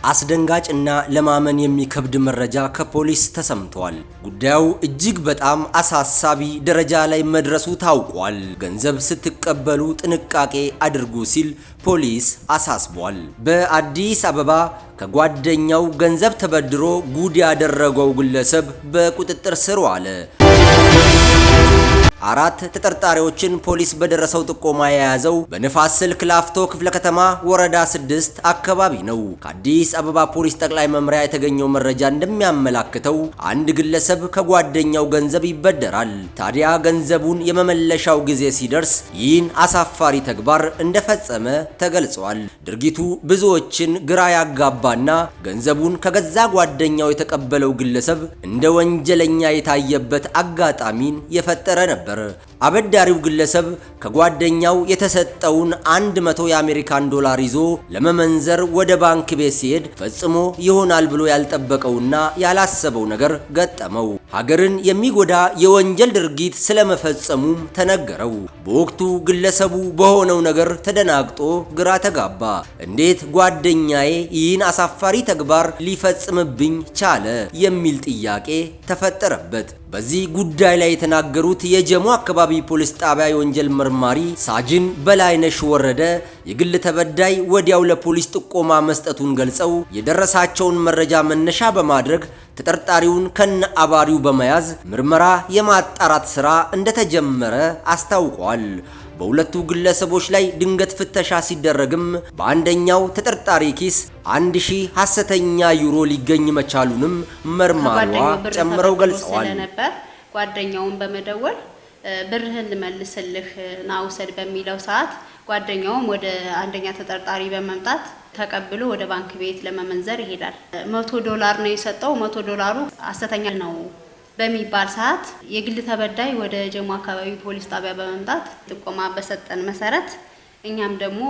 አስደንጋጭና ለማመን የሚከብድ መረጃ ከፖሊስ ተሰምቷል። ጉዳዩ እጅግ በጣም አሳሳቢ ደረጃ ላይ መድረሱ ታውቋል። ገንዘብ ስትቀበሉ ጥንቃቄ አድርጉ ሲል ፖሊስ አሳስቧል። በአዲስ አበባ ከጓደኛው ገንዘብ ተበድሮ ጉድ ያደረገው ግለሰብ በቁጥጥር ስር ዋለ። 4 ተጠርጣሪዎችን ፖሊስ በደረሰው ጥቆማ የያዘው በንፋስ ስልክ ላፍቶ ክፍለ ከተማ ወረዳ 6 አካባቢ ነው። ከአዲስ አበባ ፖሊስ ጠቅላይ መምሪያ የተገኘው መረጃ እንደሚያመላክተው አንድ ግለሰብ ከጓደኛው ገንዘብ ይበደራል። ታዲያ ገንዘቡን የመመለሻው ጊዜ ሲደርስ ይህን አሳፋሪ ተግባር እንደፈጸመ ተገልጿል። ድርጊቱ ብዙዎችን ግራ ያጋባና ገንዘቡን ከገዛ ጓደኛው የተቀበለው ግለሰብ እንደ ወንጀለኛ የታየበት አጋጣሚን የፈጠረ ነበር። አበዳሪው ግለሰብ ከጓደኛው የተሰጠውን 100 የአሜሪካን ዶላር ይዞ ለመመንዘር ወደ ባንክ ቤት ሲሄድ ፈጽሞ ይሆናል ብሎ ያልጠበቀውና ያላሰበው ነገር ገጠመው። ሀገርን የሚጎዳ የወንጀል ድርጊት ስለመፈጸሙም ተነገረው። በወቅቱ ግለሰቡ በሆነው ነገር ተደናግጦ ግራ ተጋባ። እንዴት ጓደኛዬ ይህን አሳፋሪ ተግባር ሊፈጽምብኝ ቻለ የሚል ጥያቄ ተፈጠረበት። በዚህ ጉዳይ ላይ የተናገሩት የጀሞ አካባቢ ፖሊስ ጣቢያ የወንጀል መርማሪ ሳጅን በላይነሽ ወረደ የግል ተበዳይ ወዲያው ለፖሊስ ጥቆማ መስጠቱን ገልጸው የደረሳቸውን መረጃ መነሻ በማድረግ ተጠርጣሪውን ከነ አባሪው በመያዝ ምርመራ የማጣራት ስራ እንደተጀመረ አስታውቋል። በሁለቱ ግለሰቦች ላይ ድንገት ፍተሻ ሲደረግም በአንደኛው ተጠርጣሪ ኪስ 1000 ሐሰተኛ ዩሮ ሊገኝ መቻሉንም መርማሪዋ ጨምረው ገልጸዋል። ጓደኛውን በመደወል ብርህን ልመልስልህ ናውሰድ በሚለው ሰዓት ጓደኛውም ወደ አንደኛ ተጠርጣሪ በመምጣት ተቀብሎ ወደ ባንክ ቤት ለመመንዘር ይሄዳል። $100 ነው የሰጠው። $100 ሐሰተኛ ነው በሚባል ሰዓት የግል ተበዳይ ወደ ጀሞ አካባቢ ፖሊስ ጣቢያ በመምጣት ጥቆማ በሰጠን መሰረት እኛም ደግሞ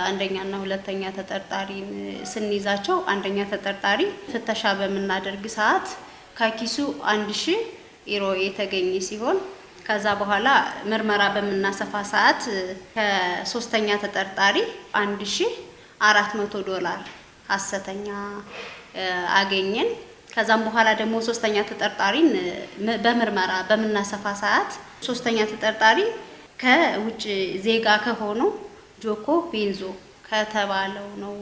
አንደኛና ሁለተኛ ተጠርጣሪን ስንይዛቸው አንደኛ ተጠርጣሪ ፍተሻ በመናደርግ ሰዓት ከኪሱ 1000 ዩሮ የተገኘ ሲሆን ከዛ በኋላ ምርመራ በመናሰፋ ሰዓት ከሶስተኛ ተጠርጣሪ $1400 ሐሰተኛ አገኘን። ከዛም በኋላ ደግሞ ሶስተኛ ተጠርጣሪን በምርመራ በመናሰፋ ሰዓት ሶስተኛ ተጠርጣሪ ከውጭ ዜጋ ከሆነው ጆኮ ቤንዞ ከተባለው ነው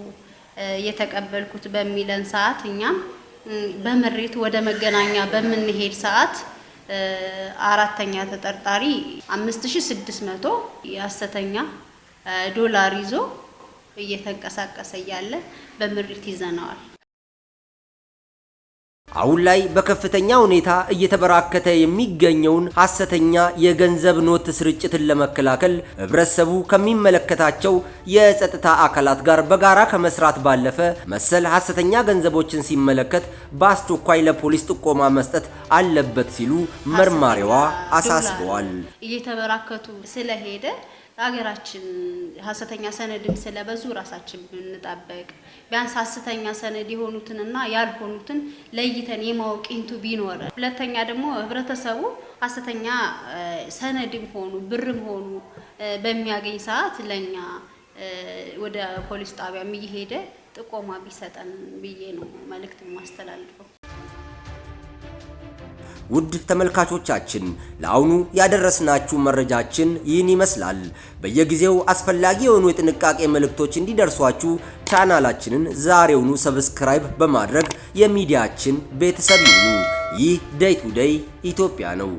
የተቀበልኩት በሚለን ሰዓት እኛም በመሬት ወደ መገናኛ በምንሄድ ሰዓት አራተኛ ተጠርጣሪ 5600 የሐሰተኛ ዶላር ይዞ እየተንቀሳቀሰ ያለ በመሬት ይዘናል። አሁን ላይ በከፍተኛ ሁኔታ እየተበራከተ የሚገኘውን ሐሰተኛ የገንዘብ ኖት ስርጭትን ለመከላከል ህብረተሰቡ ከሚመለከታቸው የጸጥታ አካላት ጋር በጋራ ከመስራት ባለፈ መሰል ሐሰተኛ ገንዘቦችን ሲመለከት በአስቸኳይ ለፖሊስ ጥቆማ መስጠት አለበት ሲሉ መርማሪዋ አሳስበዋል። እየተበራከቱ ስለሄደ ሀገራችን ሐሰተኛ ሰነድም ስለበዙ ራሳችን ብንጠብቅ ቢያንስ ሐሰተኛ ሰነድ የሆኑትንና ያልሆኑትን ለይተን የማወቅ እንቱ ቢኖር። ሁለተኛ ደግሞ ህብረተሰቡ ሐሰተኛ ሰነድም ሆኑ ብርም ሆኑ በሚያገኝ ሰዓት ለኛ ወደ ፖሊስ ጣቢያም እየሄደ ጥቆማ ቢሰጠን ብዬ ነው መልእክት ማስተላልፈው። ውድ ተመልካቾቻችን ለአሁኑ ያደረስናችሁ መረጃችን ይህን ይመስላል። በየጊዜው አስፈላጊ የሆኑ የጥንቃቄ መልእክቶች እንዲደርሷችሁ ቻናላችንን ዛሬውኑ ሰብስክራይብ በማድረግ የሚዲያችን ቤተሰብ ይሁኑ። ይህ ዴይ ቱ ዴይ ኢትዮጵያ ነው።